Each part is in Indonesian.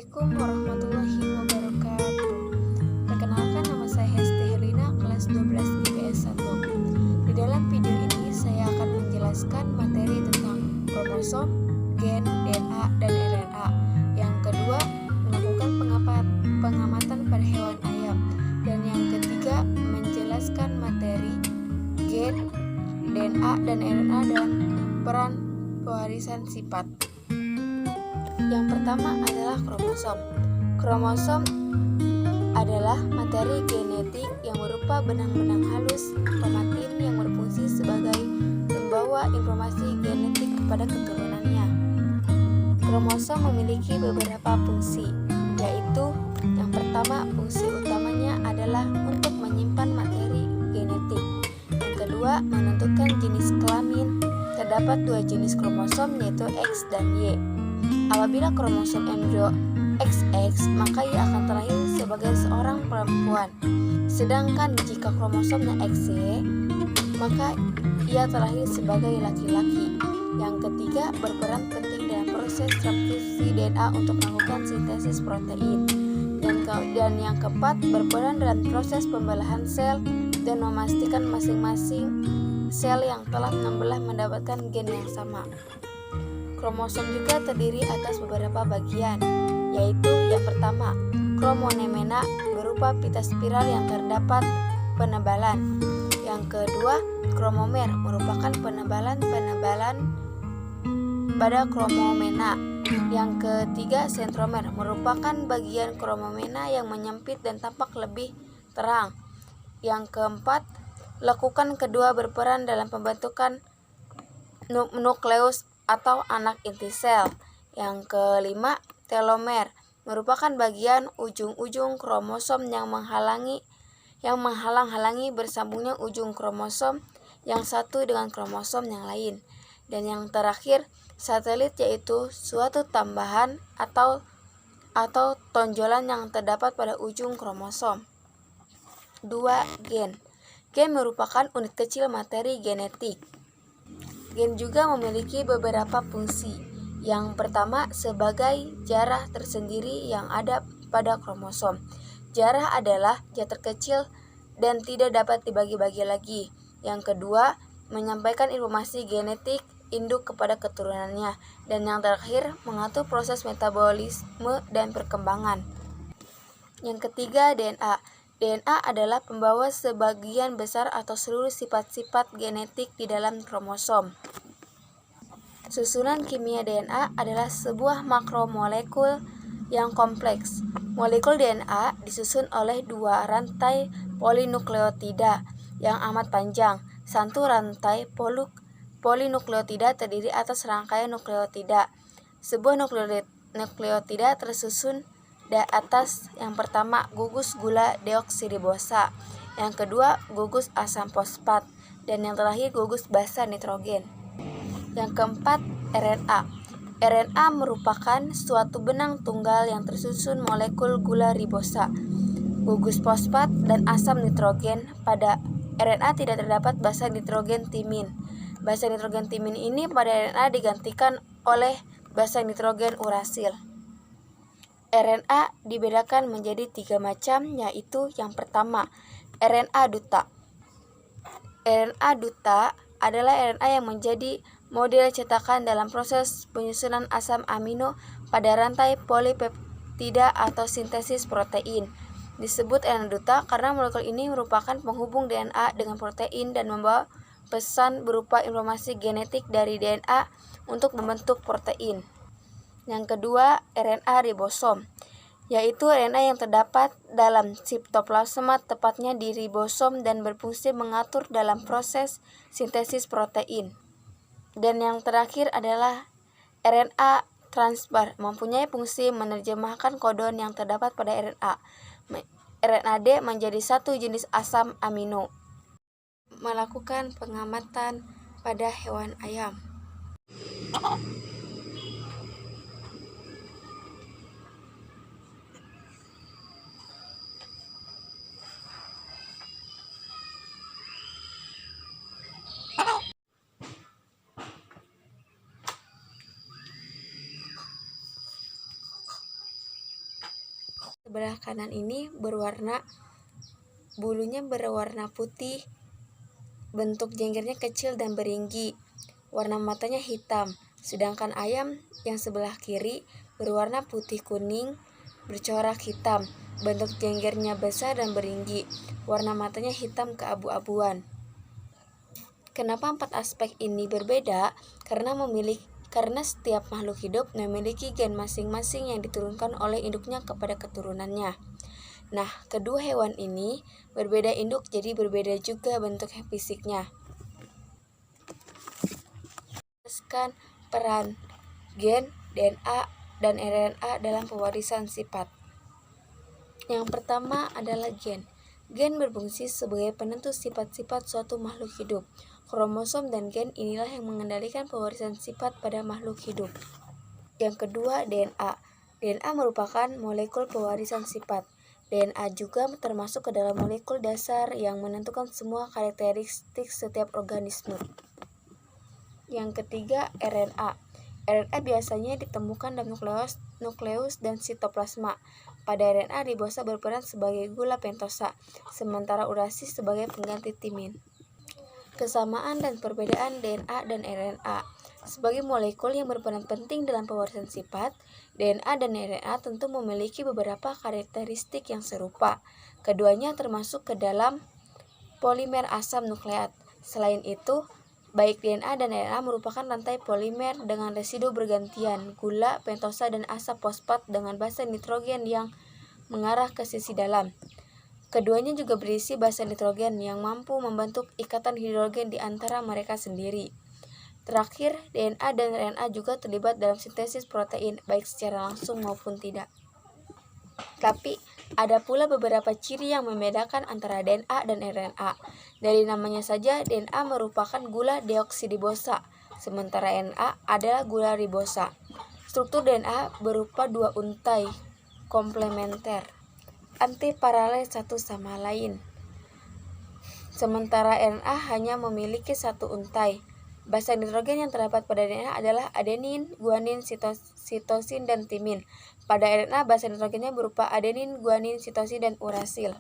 Assalamualaikum warahmatullahi wabarakatuh. Perkenalkan, nama saya Hesti Helina, kelas 12 IPS 1. Di dalam video ini saya akan menjelaskan materi tentang kromosom, gen, DNA, dan RNA. Yang kedua, melakukan pengamatan pada hewan ayam. Dan yang ketiga, menjelaskan materi gen, DNA, dan RNA dalam peran pewarisan sifat. Yang pertama adalah kromosom. Kromosom adalah materi genetik yang berupa benang-benang halus kromatin yang berfungsi sebagai pembawa informasi genetik kepada keturunannya. Kromosom memiliki beberapa fungsi, yaitu yang pertama, fungsi utamanya adalah untuk menyimpan materi genetik. Yang kedua, menentukan jenis kelamin. Terdapat dua jenis kromosom, yaitu X dan Y. Apabila kromosom embrio XX, maka ia akan terlahir sebagai seorang perempuan. Sedangkan jika kromosomnya XY, maka ia terlahir sebagai laki-laki. Yang ketiga, berperan penting dalam proses transkripsi DNA untuk melakukan sintesis protein. Dan yang keempat, berperan dalam proses pembelahan sel dan memastikan masing-masing sel yang telah membelah mendapatkan gen yang sama. Kromosom juga terdiri atas beberapa bagian, yaitu yang pertama, kromonemena berupa pita spiral yang terdapat penebalan. Yang kedua, kromomer merupakan penebalan pada kromomena. Yang ketiga, sentromer merupakan bagian kromomena yang menyempit dan tampak lebih terang. Yang keempat, lekukan kedua berperan dalam pembentukan nukleus atau anak inti sel. Yang kelima, telomer merupakan bagian ujung-ujung kromosom yang menghalang-halangi bersambungnya ujung kromosom yang satu dengan kromosom yang lain. Dan yang terakhir, satelit, yaitu suatu tambahan atau tonjolan yang terdapat pada ujung kromosom. 2. Gen. Gen merupakan unit kecil materi genetik. Gen juga memiliki beberapa fungsi. Yang pertama, sebagai jarah tersendiri yang ada pada kromosom. Jarah adalah zat terkecil dan tidak dapat dibagi-bagi lagi. Yang kedua, menyampaikan informasi genetik induk kepada keturunannya. Dan yang terakhir, mengatur proses metabolisme dan perkembangan. Yang ketiga, DNA. DNA adalah pembawa sebagian besar atau seluruh sifat-sifat genetik di dalam kromosom. Susunan kimia DNA adalah sebuah makromolekul yang kompleks. Molekul DNA disusun oleh dua rantai polinukleotida yang amat panjang. Satu rantai polinukleotida terdiri atas rangkaian nukleotida. Sebuah nukleotida tersusun atas yang pertama gugus gula deoksiribosa, yang kedua gugus asam fosfat, dan yang terakhir gugus basa nitrogen. Yang keempat, RNA. RNA merupakan suatu benang tunggal yang tersusun molekul gula ribosa, gugus fosfat, dan asam nitrogen. Pada RNA tidak terdapat basa nitrogen timin. Basa nitrogen timin ini pada RNA digantikan oleh basa nitrogen urasil. RNA dibedakan menjadi 3 macam, yaitu yang pertama, RNA duta. RNA duta adalah RNA yang menjadi model cetakan dalam proses penyusunan asam amino pada rantai polipeptida atau sintesis protein. Disebut RNA duta karena molekul ini merupakan penghubung DNA dengan protein dan membawa pesan berupa informasi genetik dari DNA untuk membentuk protein. Yang kedua, RNA ribosom, yaitu RNA yang terdapat dalam sitoplasma, tepatnya di ribosom, dan berfungsi mengatur dalam proses sintesis protein. Dan yang terakhir adalah RNA transfer, mempunyai fungsi menerjemahkan kodon yang terdapat pada RNA. RNAD menjadi satu jenis asam amino. Melakukan pengamatan pada hewan ayam. Sebelah kanan ini bulunya berwarna putih, bentuk jenggernya kecil dan beringgi, warna matanya hitam. Sedangkan ayam yang sebelah kiri berwarna putih kuning, bercorak hitam, bentuk jenggernya besar dan beringgi, warna matanya hitam keabu-abuan. Kenapa 4 aspek ini berbeda? Karena setiap makhluk hidup memiliki gen masing-masing yang diturunkan oleh induknya kepada keturunannya. Nah, kedua hewan ini berbeda induk, jadi berbeda juga bentuk fisiknya. Jelaskan peran gen, DNA, dan RNA dalam pewarisan sifat. Yang pertama adalah gen. Gen berfungsi sebagai penentu sifat-sifat suatu makhluk hidup. Kromosom dan gen inilah yang mengendalikan pewarisan sifat pada makhluk hidup. Yang kedua, DNA. DNA merupakan molekul pewarisan sifat. DNA juga termasuk ke dalam molekul dasar yang menentukan semua karakteristik setiap organisme. Yang ketiga, RNA. RNA biasanya ditemukan dalam nukleus dan sitoplasma. Pada RNA, ribosa berperan sebagai gula pentosa, sementara urasi sebagai pengganti timin. Kesamaan dan perbedaan DNA dan RNA. Sebagai molekul yang berperan penting dalam pewarisan sifat, DNA dan RNA tentu memiliki beberapa karakteristik yang serupa. Keduanya termasuk ke dalam polimer asam nukleat. Selain itu, baik DNA dan RNA merupakan rantai polimer dengan residu bergantian, gula, pentosa, dan asap fosfat dengan basa nitrogen yang mengarah ke sisi dalam. Keduanya juga berisi basa nitrogen yang mampu membentuk ikatan hidrogen di antara mereka sendiri. Terakhir, DNA dan RNA juga terlibat dalam sintesis protein, baik secara langsung maupun tidak. Tapi, ada pula beberapa ciri yang membedakan antara DNA dan RNA. Dari namanya saja, DNA merupakan gula deoksiribosa, sementara RNA adalah gula ribosa. Struktur DNA berupa dua untai komplementer, antiparalel satu sama lain. Sementara RNA hanya memiliki satu untai. Basa nitrogen yang terdapat pada DNA adalah adenin, guanin, sitosin, dan timin. Pada RNA, basa nitrogennya berupa adenin, guanin, sitosin, dan urasil.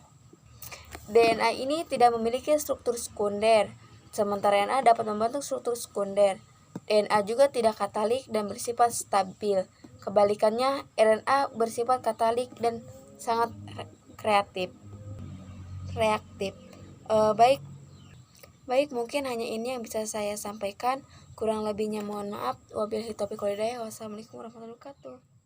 DNA ini tidak memiliki struktur sekunder, sementara RNA dapat membentuk struktur sekunder. DNA juga tidak katalik dan bersifat stabil. Kebalikannya, RNA bersifat katalik dan sangat reaktif. Baik, mungkin hanya ini yang bisa saya sampaikan. Kurang lebihnya mohon maaf. Wabillahi taufiq wal hidayah. Wassalamualaikum warahmatullahi wabarakatuh.